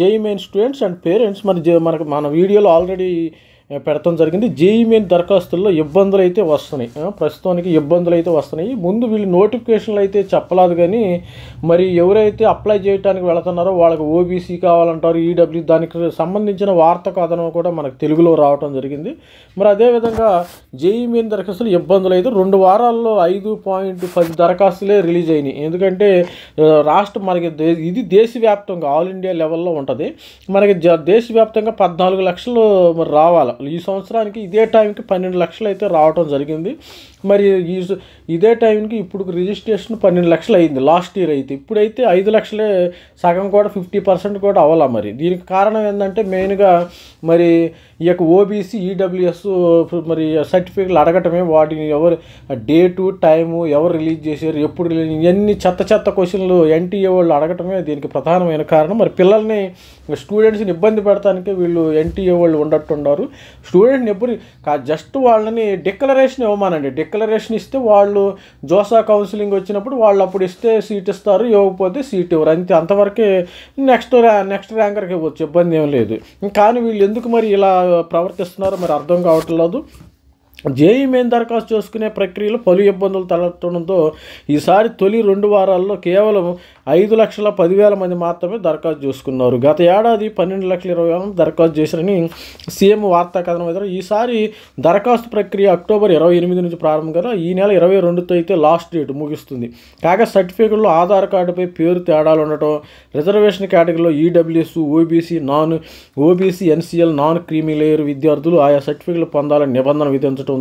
JEE main students and parents మన వీడియోలో already పెడతాం జరిగింది. జేఈ మెయిన్ దరఖాస్తుల్లో ఇబ్బందులు అయితే వస్తున్నాయి. ప్రస్తుతానికి ఇబ్బందులు అయితే వస్తున్నాయి. ముందు వీళ్ళు నోటిఫికేషన్లు అయితే చెప్పలేదు, కానీ మరి ఎవరైతే అప్లై చేయడానికి వెళుతున్నారో వాళ్ళకి ఓబీసీ కావాలంటారు, ఈడబ్ల్యూ, దానికి సంబంధించిన వార్త కథనం కూడా మనకు తెలుగులో రావడం జరిగింది. మరి అదేవిధంగా జేఈ మెయిన్ దరఖాస్తులు ఇబ్బందులు అయితే 2 వారాల్లో 5.10 దరఖాస్తులే రిలీజ్ అయినాయి. ఎందుకంటే మనకి ఇది దేశవ్యాప్తంగా ఆల్ ఇండియా లెవెల్లో ఉంటుంది. మనకి దేశవ్యాప్తంగా 14 లక్షలు మరి రావాలి. ఈ సంవత్సరానికి ఇదే టైంకి 12 లక్షలు అయితే రావటం జరిగింది. మరి ఇదే టైంకి ఇప్పుడు రిజిస్ట్రేషన్ 12 లక్షలు అయింది లాస్ట్ ఇయర్ అయితే. ఇప్పుడైతే 5 లక్షలే, సగం కూడా 50% కూడా అవ్వాలా. మరి దీనికి కారణం ఏంటంటే మెయిన్గా మరి ఈ యొక్క ఓబీసీ, ఈడబ్ల్యూఎస్ మరి సర్టిఫికెట్లు అడగటమే. వాటిని ఎవరు డేటు, టైము, ఎవరు రిలీజ్ చేశారు, ఎప్పుడు రిలీజ్, ఇవన్నీ చెత్త క్వశ్చన్లు ఎన్టీఏ వాళ్ళు అడగటమే దీనికి ప్రధానమైన కారణం. మరి పిల్లల్ని, స్టూడెంట్స్ని ఇబ్బంది పెడటానికి వీళ్ళు ఎన్టీఏ వాళ్ళు ఉండట్టున్నారు. స్టూడెంట్ని ఎప్పుడు జస్ట్ వాళ్ళని డిక్లరేషన్ ఇవ్వమానండి. డిక్లరేషన్ ఇస్తే వాళ్ళు జోసా కౌన్సిలింగ్ వచ్చినప్పుడు వాళ్ళు అప్పుడు ఇస్తే సీట్ ఇస్తారు, ఇవ్వకపోతే సీట్ ఇవ్వరు, అంతే. అంతవరకే నెక్స్ట్ ర్యాంకర్కి ఇవ్వచ్చు, ఇబ్బంది ఏం లేదు. కానీ వీళ్ళు ఎందుకు మరి ఇలా ప్రవర్తిస్తున్నారో మరి అర్థం కావట్లేదు. జేఈ మెయిన్ దరఖాస్తు చేసుకునే ప్రక్రియలో పలు ఇబ్బందులు తలెత్తడంతో ఈసారి తొలి 2 వారాల్లో కేవలం 5,10,000 మంది మాత్రమే దరఖాస్తు చేసుకున్నారు. గత ఏడాది 12,20,000 మంది దరఖాస్తు చేశారని సీఎం వార్తా కథనం ఎదురు. ఈసారి దరఖాస్తు ప్రక్రియ అక్టోబర్ 28 నుంచి ప్రారంభంగా ఈ నెల 22తో అయితే లాస్ట్ డేట్ ముగుస్తుంది. కాగా సర్టిఫికెట్లో ఆధార్ కార్డుపై పేరు తేడాలు ఉండటం, రిజర్వేషన్ కేటగిరీలో EWS, OBC, NCL, non creamy layer విద్యార్థులు ఆయా సర్టిఫికెట్లు పొందాలని నిబంధన విధించడం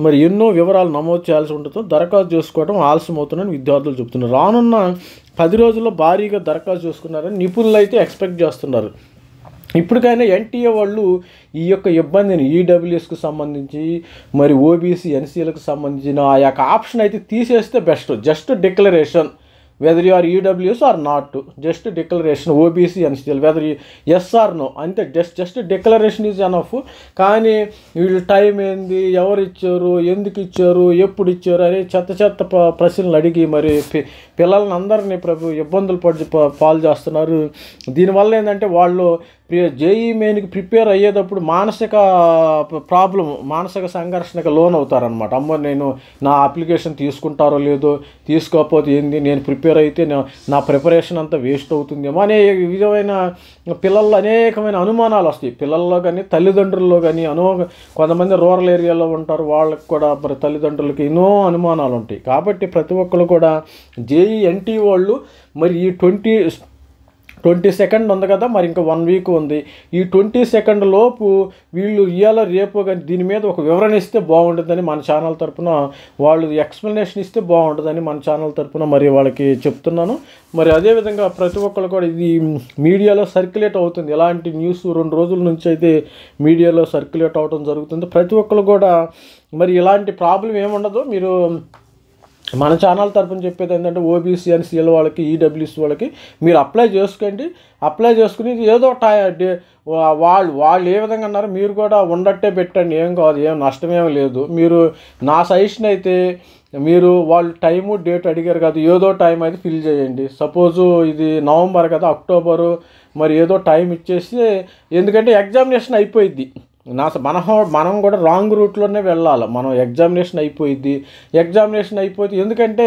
మరి ఎన్నో వివరాలు నమోదు చేయాల్సి ఉండటంతో దరఖాస్తు చేసుకోవడం ఆలస్యమవుతుందని విద్యార్థులు చెబుతున్నారు. రానున్న 10 రోజుల్లో భారీగా దరఖాస్తు చేసుకున్నారని నిపుణులు అయితే ఎక్స్పెక్ట్ చేస్తున్నారు. ఇప్పటికైనా ఎన్టీఏ వాళ్ళు ఈ యొక్క ఇబ్బందిని ఈడబ్ల్యూఎస్కి సంబంధించి మరి ఓబీసీ, ఎన్సీఎల్కి సంబంధించిన ఆ యొక్క ఆప్షన్ అయితే తీసేస్తే best. Just declaration whether you are EWS or not, just declaration OBC NCL, whether you yes or no, అంతే. just declaration is enough. కానీ వీళ్ళు టైం ఏంది, ఎవరు ఇచ్చారు, ఎందుకు ఇచ్చారు, ఎప్పుడు ఇచ్చారు అని చెత్త ప్రశ్నలు అడిగి మరి పిల్లల్ని అందరినీ ఇబ్బందులు పాలు చేస్తున్నారు. దీనివల్ల ఏంటంటే వాళ్ళు జేఈ మెయిన్కి ప్రిపేర్ అయ్యేటప్పుడు మానసిక సంఘర్షణకు లోన్ అవుతారనమాట. అమ్మ, నేను నా అప్లికేషన్ తీసుకుంటారో లేదో, తీసుకోకపోతే ఏంది, నేను ప్రిపేర్ అయితే నా ప్రిపరేషన్ అంతా వేస్ట్ అవుతుందేమో అనే విధమైన పిల్లల్లో అనేకమైన అనుమానాలు వస్తాయి. పిల్లల్లో కానీ తల్లిదండ్రుల్లో కానీ కొంతమంది రూరల్ ఏరియాలో ఉంటారు, వాళ్ళకి కూడా మరి తల్లిదండ్రులకి ఎన్నో అనుమానాలు ఉంటాయి. కాబట్టి ప్రతి ఒక్కరు కూడా జేఈ ఎన్టీ వాళ్ళు మరి ఈ 22nd ఉంది కదా, మరి ఇంకా 1 వీక్ ఉంది. ఈ 22nd లోపు వీళ్ళు ఇవాళ రేపు కానీ దీని మీద ఒక వివరణ ఇస్తే బాగుంటుందని మన ఛానల్ తరపున, వాళ్ళు ఎక్స్ప్లెనేషన్ ఇస్తే బాగుంటుందని మన ఛానల్ తరపున మరి వాళ్ళకి చెప్తున్నాను. మరి అదేవిధంగా ప్రతి ఒక్కరు కూడా ఇది మీడియాలో సర్క్యులేట్ అవుతుంది. ఇలాంటి న్యూస్ 2 రోజుల నుంచి అయితే మీడియాలో సర్క్యులేట్ అవడం జరుగుతుంది. ప్రతి ఒక్కరు కూడా మరి ఇలాంటి ప్రాబ్లం ఏముండదు. మీరు మన ఛానల్ తరపున చెప్పేది ఏంటంటే ఓబీసీ, ఎన్సీఎల్ వాళ్ళకి, ఈడబ్ల్యూఎస్ వాళ్ళకి మీరు అప్లై చేసుకోండి. అప్లై చేసుకుని ఏదో వాళ్ళు ఏ విధంగా అన్నారు మీరు కూడా ఉండట్టే పెట్టండి, ఏం కాదు, ఏం నష్టమేం లేదు. మీరు నా సజెషన్ అయితే మీరు వాళ్ళు టైము డేట్ అడిగారు కదా, ఏదో టైం అయితే ఫిల్ చేయండి. సపోజు ఇది నవంబర్ కదా, అక్టోబరు మరి ఏదో టైం ఇచ్చేసి, ఎందుకంటే ఎగ్జామినేషన్ అయిపోయిద్ది. మనం కూడా రాంగ్ రూట్లోనే వెళ్ళాలి. మనం ఎగ్జామినేషన్ అయిపోయింది. ఎందుకంటే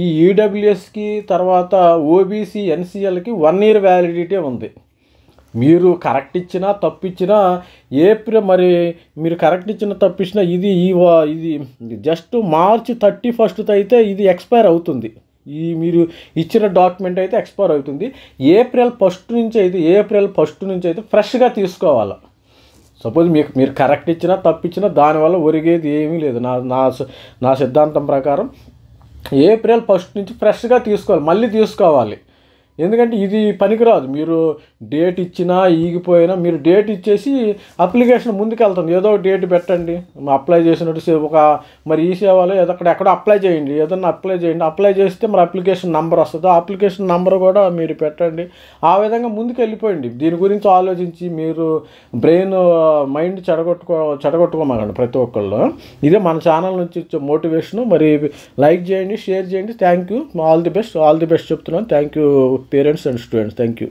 ఈ ఈడబ్ల్యూఎస్కి తర్వాత ఓబీసీ, ఎన్సీఎల్కి 1 year వ్యాలిడిటీ ఉంది. మీరు కరెక్ట్ ఇచ్చినా తప్పిచ్చినా మీరు కరెక్ట్ ఇచ్చినా తప్పించినా ఇది జస్ట్ మార్చి 31st అయితే ఇది ఎక్స్పైర్ అవుతుంది. మీరు ఇచ్చిన డాక్యుమెంట్ అయితే ఎక్స్పైర్ అవుతుంది. ఏప్రిల్ 1 నుంచి అయితే ఫ్రెష్గా తీసుకోవాలి. సపోజ్ మీరు కరెక్ట్ ఇచ్చినా తప్పించినా దానివల్ల ఒరిగేది ఏమీ లేదు. నా సిద్ధాంతం ప్రకారం ఏప్రిల్ 1 నుంచి ఫ్రెష్గా తీసుకోవాలి, మళ్ళీ తీసుకోవాలి. ఎందుకంటే ఇది పనికిరాదు. మీరు డేట్ ఇచ్చినా ఈగిపోయినా మీరు డేట్ ఇచ్చేసి అప్లికేషన్ ముందుకెళ్తుంది. ఏదో డేట్ పెట్టండి, అప్లై చేసినట్టు మరి ఈ సేవలో ఎక్కడో అప్లై చేయండి, అప్లై చేస్తే మరి అప్లికేషన్ నెంబర్ వస్తుంది. ఆ అప్లికేషన్ నెంబర్ కూడా మీరు పెట్టండి. ఆ విధంగా ముందుకు వెళ్ళిపోయింది. దీని గురించి ఆలోచించి మీరు మైండ్ చెడగొట్టుకోమాకండి ప్రతి ఒక్కళ్ళు. ఇదే మన ఛానల్ నుంచి ఇచ్చే మోటివేషను. మరి లైక్ చేయండి, షేర్ చేయండి. Thank you. All the best చెప్తున్నాను. Thank you parents and students. Thank you.